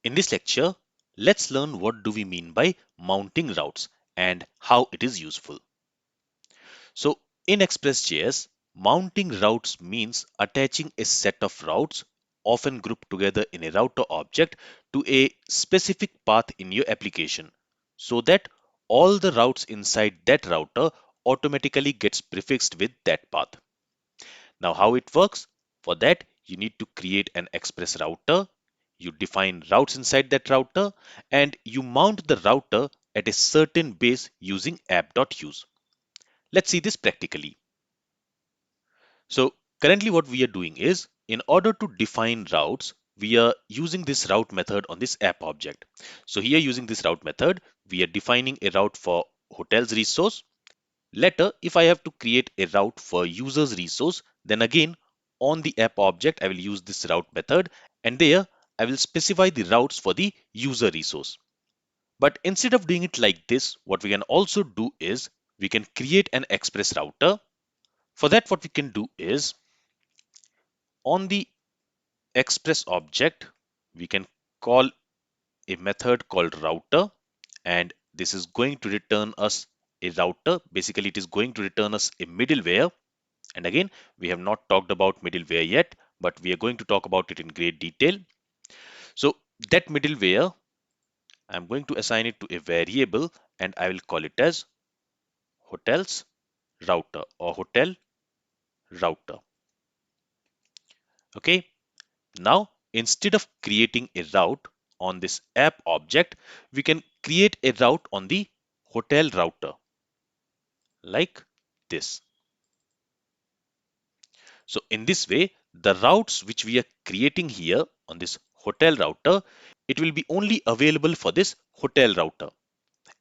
In this lecture, let's learn what do we mean by mounting routes and how it is useful. So in express.js, mounting routes means attaching a set of routes often grouped together in a router object to a specific path in your application so that all the routes inside that router automatically gets prefixed with that path. Now how it works? For that, you need to create an express router. You define routes inside that router and you mount the router at a certain base using app.use. Let's see this practically. So currently what we are doing is, in order to define routes, we are using this route method on this app object. So here using this route method, we are defining a route for hotels resource. Later, if I have to create a route for users resource, then again on the app object, I will use this route method and there I will specify the routes for the user resource. But instead of doing it like this, what we can also do is we can create an express router. For that, what we can do is on the express object, we can call a method called router, and this is going to return us a router. Basically, it is going to return us a middleware. And again, we have not talked about middleware yet, but we are going to talk about it in great detail. So that middleware, I'm going to assign it to a variable and I will call it as hotels router or hotel router. Okay. Now, instead of creating a route on this app object, we can create a route on the hotel router like this. So in this way, the routes which we are creating here on this hotel router, it will be only available for this hotel router.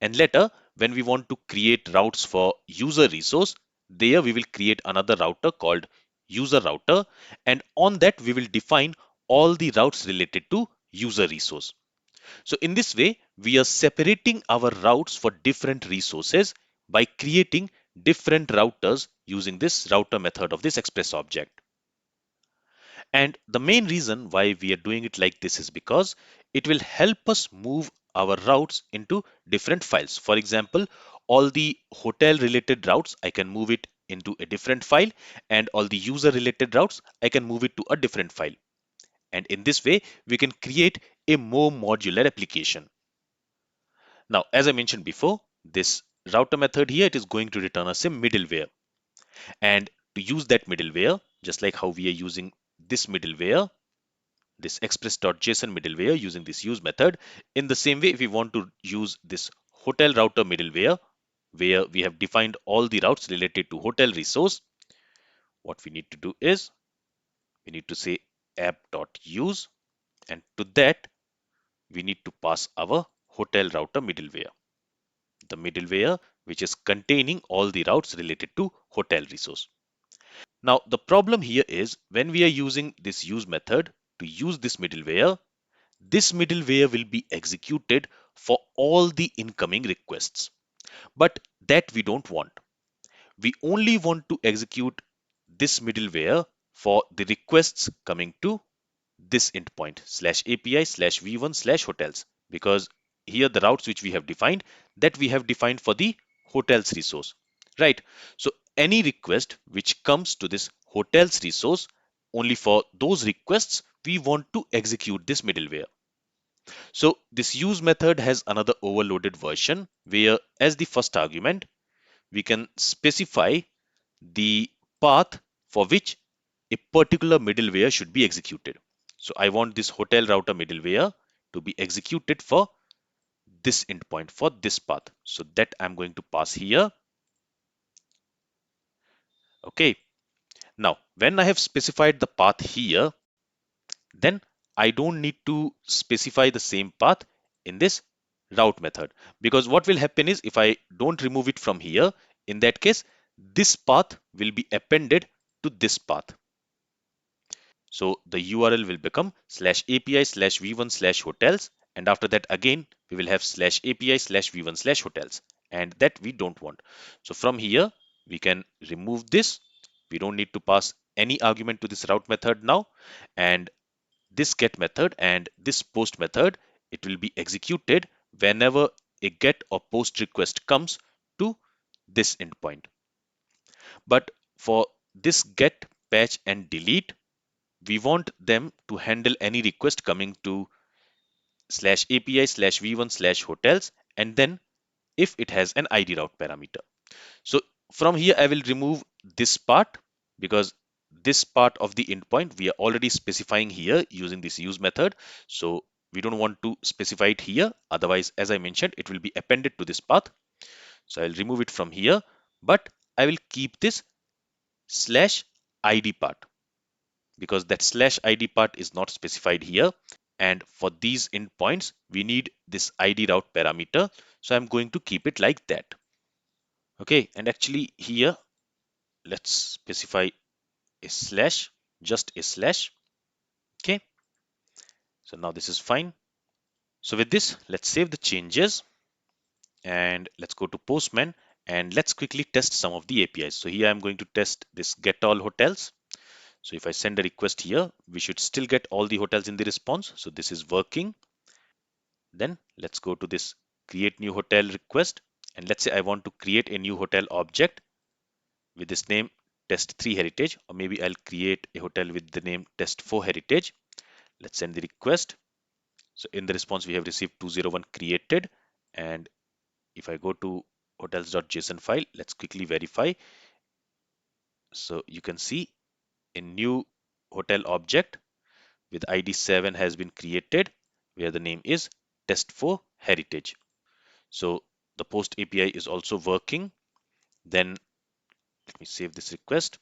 And later, when we want to create routes for user resource, there we will create another router called user router. And on that, we will define all the routes related to user resource. So in this way, we are separating our routes for different resources by creating different routers using this router method of this express object. And the main reason why we are doing it like this is because it will help us move our routes into different files. For example, all the hotel related routes, I can move it into a different file, and all the user related routes, I can move it to a different file. And in this way, we can create a more modular application. Now, as I mentioned before, this router method here, it is going to return us a middleware. And to use that middleware, just like how we are using this middleware, this express.json middleware using this use method, in the same way, if we want to use this hotel router middleware, where we have defined all the routes related to hotel resource, what we need to do is we need to say app.use, and to that, we need to pass our hotel router middleware. The middleware which is containing all the routes related to hotel resource. Now the problem here is when we are using this use method to use this middleware will be executed for all the incoming requests. But that we don't want. We only want to execute this middleware for the requests coming to this endpoint /API/v1/hotels, because here the routes which we have defined, that we have defined for the hotels resource, right? So any request which comes to this hotels resource, only for those requests we want to execute this middleware. So this use method has another overloaded version where as the first argument we can specify the path for which a particular middleware should be executed. So I want this hotel router middleware to be executed for this endpoint, for this path. So that I'm going to pass here. Okay. Now, when I have specified the path here, then I don't need to specify the same path in this route method, because what will happen is if I don't remove it from here, in that case, this path will be appended to this path. So the URL will become /API/v1/hotels, and after that again we will have /API/v1/hotels, and that we don't want. So from here we can remove this. We don't need to pass any argument to this route method now, and this get method and this post method it will be executed whenever a get or post request comes to this endpoint. But for this get, patch and delete, we want them to handle any request coming to /API/v1/hotels, and then if it has an ID route parameter. So from here, I will remove this part because this part of the endpoint we are already specifying here using this use method. So we don't want to specify it here. Otherwise, as I mentioned, it will be appended to this path. So I'll remove it from here, but I will keep this /ID part because that /ID part is not specified here. And for these endpoints, we need this ID route parameter. So I'm going to keep it like that. Okay, and actually here, let's specify a slash, just a slash. Okay, so now this is fine. So with this, let's save the changes and let's go to Postman and let's quickly test some of the APIs. So here I'm going to test this get all hotels. So if I send a request here, we should still get all the hotels in the response. So this is working. Then let's go to this create new hotel request. And let's say I want to create a new hotel object with this name test3 heritage, or maybe I'll create a hotel with the name test4 heritage. Let's send the request. So in the response, we have received 201 created. And if I go to hotels.json file, let's quickly verify. So you can see a new hotel object with ID 7 has been created where the name is test4 heritage. So the post API is also working. Then let me save this request.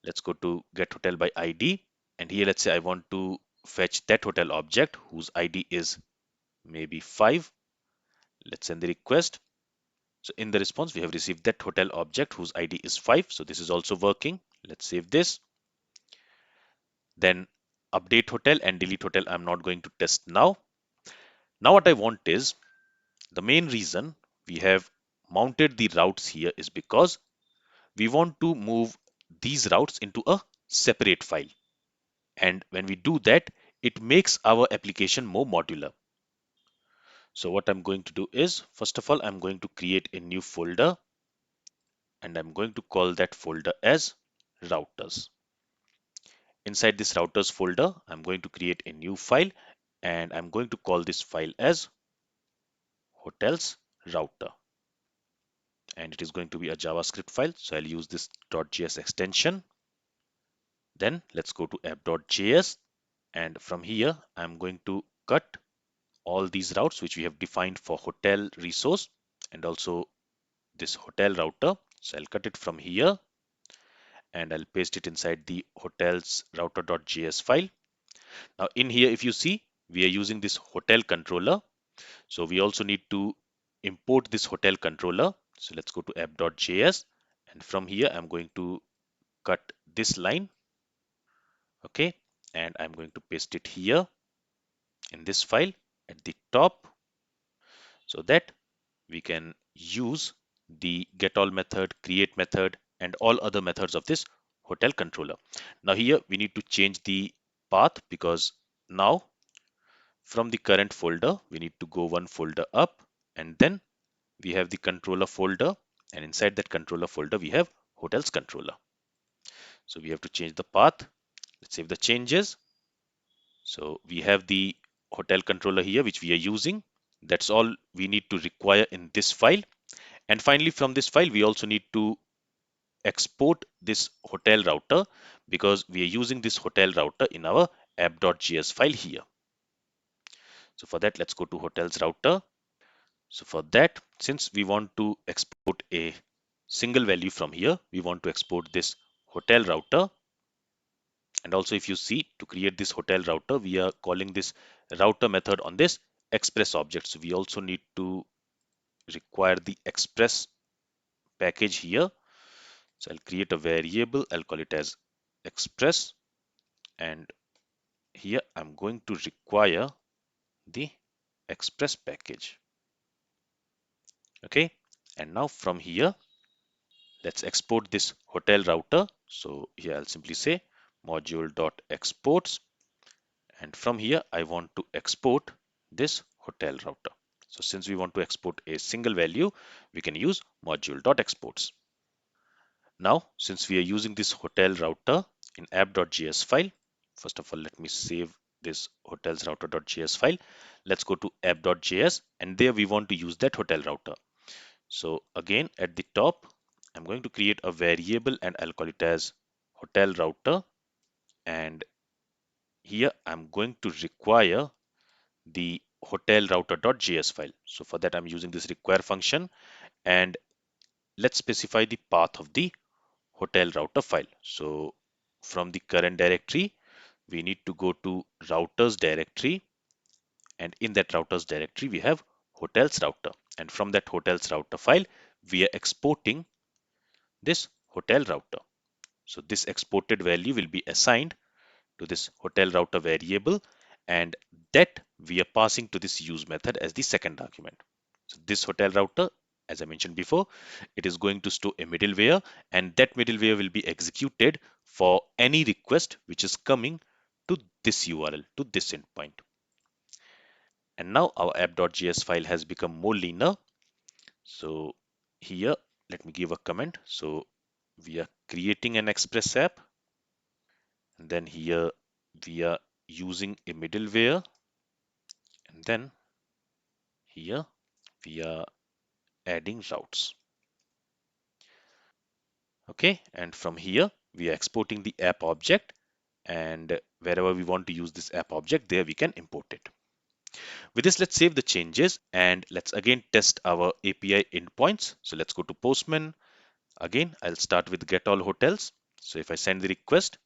Let's go to get hotel by ID. And here, let's say I want to fetch that hotel object whose ID is maybe 5. Let's send the request. So in the response, we have received that hotel object whose ID is 5. So this is also working. Let's save this. Then update hotel and delete hotel, I'm not going to test now. Now what I want is, the main reason we have mounted the routes here is because we want to move these routes into a separate file. And when we do that, it makes our application more modular. So what I'm going to do is, first of all, I'm going to create a new folder and I'm going to call that folder as routers. Inside this routers folder, I'm going to create a new file and I'm going to call this file as hotels router. And it is going to be a JavaScript file. So I'll use this .js extension. Then let's go to app.js. And from here, I'm going to cut all these routes which we have defined for hotel resource and also this hotel router. So I'll cut it from here and I'll paste it inside the hotels router.js file. Now in here, if you see, we are using this hotel controller. So we also need to import this hotel controller. So let's go to app.js and from here, I'm going to cut this line. Okay. And I'm going to paste it here in this file at the top so that we can use the getAll method, create method, and all other methods of this hotel controller. Now here we need to change the path because now from the current folder, we need to go one folder up and then we have the controller folder and inside that controller folder, we have hotels controller. So we have to change the path. Let's save the changes. So we have the hotel controller here, which we are using. That's all we need to require in this file. And finally, from this file, we also need to export this hotel router because we are using this hotel router in our app.js file here. So for that, let's go to hotels router. So for that, since we want to export a single value from here, we want to export this hotel router. And also if you see, to create this hotel router, we are calling this router method on this express object. So we also need to require the express package here. So I'll create a variable, I'll call it as express. And here I'm going to require the express package. Okay. And now from here, let's export this hotel router. So here I'll simply say module.exports. And from here, I want to export this hotel router. So since we want to export a single value, we can use module.exports. Now, since we are using this hotel router in app.js file, first of all, let me save this hotels router.js file. Let's go to app.js, and there we want to use that hotel router. So again, at the top, I'm going to create a variable and I'll call it as hotel router. And here I'm going to require the hotel router.js file. So for that, I'm using this require function, and let's specify the path of the hotel router file. So from the current directory, we need to go to routers directory, and in that routers directory, we have hotels router. And from that hotels router file, we are exporting this hotel router. So this exported value will be assigned to this hotel router variable, and that we are passing to this use method as the second argument. So this hotel router, as I mentioned before, it is going to store a middleware, and that middleware will be executed for any request which is coming to this URL, to this endpoint. And now our app.js file has become more leaner. So here, let me give a comment. So we are creating an Express app, and then here we are using a middleware, and then here we are adding routes. Okay, and from here we are exporting the app object, and wherever we want to use this app object, there we can import it. With this, let's save the changes, and let's again test our API endpoints. So let's go to Postman. Again, I'll start with get all hotels. So if I send the request,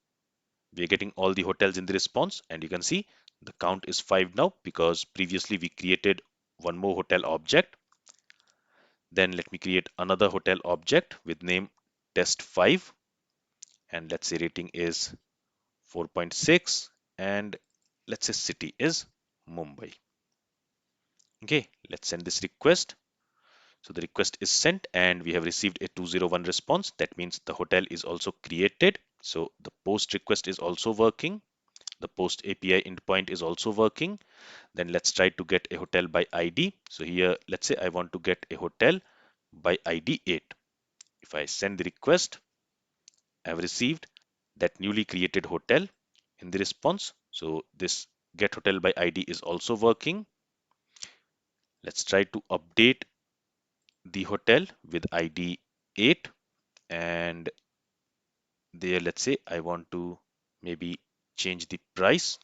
we are getting all the hotels in the response, and you can see the count is 5 now because previously we created one more hotel object. Then let me create another hotel object with name test5, and let's say rating is 4.6, and let's say city is Mumbai. Okay, let's send this request. So the request is sent and we have received a 201 response. That means the hotel is also created. So the post request is also working. The post API endpoint is also working. Then let's try to get a hotel by ID. So here, let's say I want to get a hotel by ID 8. If I send the request, I've received that newly created hotel in the response. So this get hotel by ID is also working. Let's try to update the hotel with ID 8, and there, let's say I want to maybe change the price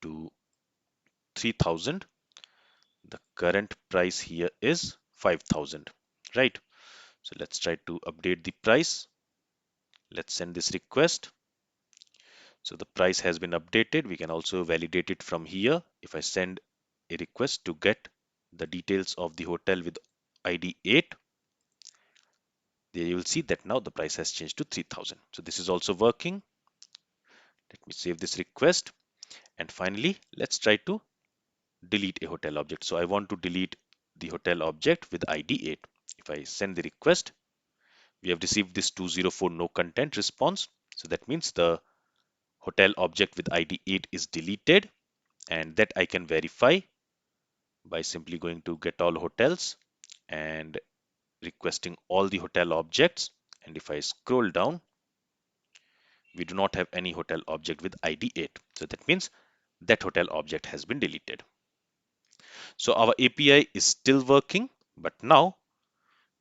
to 3000. The current price here is 5000, right? So let's try to update the price. Let's send this request. So the price has been updated. We can also validate it from here. If I send a request to get the details of the hotel with ID 8, there you will see that now the price has changed to 3000. So this is also working. Let me save this request. And finally, let's try to delete a hotel object. So I want to delete the hotel object with ID 8. If I send the request, we have received this 204 no content response. So that means the hotel object with ID 8 is deleted, and that I can verify by simply going to get all hotels and requesting all the hotel objects. And if I scroll down, we do not have any hotel object with ID 8. So that means that hotel object has been deleted. So our API is still working, but now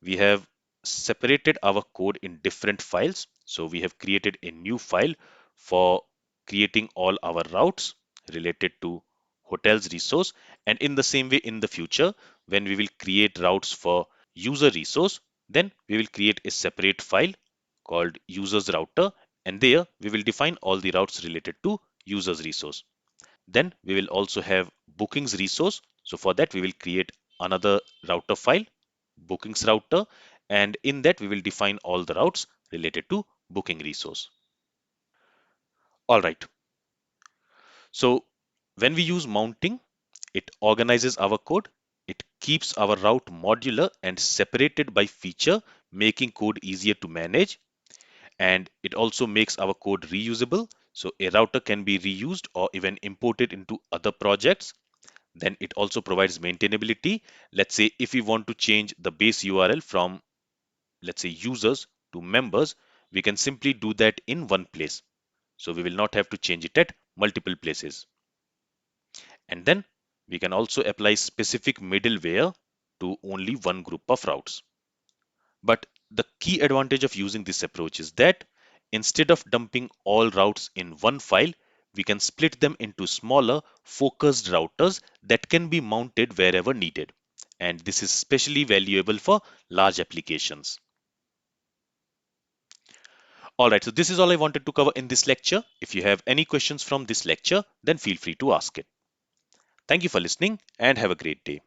we have separated our code in different files. So we have created a new file for creating all our routes related to hotels resource. And in the same way, in the future, when we will create routes for user resource, then we will create a separate file called users router. And there we will define all the routes related to users resource. Then we will also have bookings resource. So for that, we will create another router file, bookings router, and in that we will define all the routes related to booking resource. All right. So when we use mounting, it organizes our code. It keeps our route modular and separated by feature, making code easier to manage. And it also makes our code reusable. So a router can be reused or even imported into other projects. Then it also provides maintainability. Let's say if we want to change the base URL from, let's say, users to members, we can simply do that in one place. So we will not have to change it at multiple places. And then we can also apply specific middleware to only one group of routes. But the key advantage of using this approach is that instead of dumping all routes in one file, we can split them into smaller, focused routers that can be mounted wherever needed. And this is especially valuable for large applications. Alright, so this is all I wanted to cover in this lecture. If you have any questions from this lecture, then feel free to ask it. Thank you for listening and have a great day.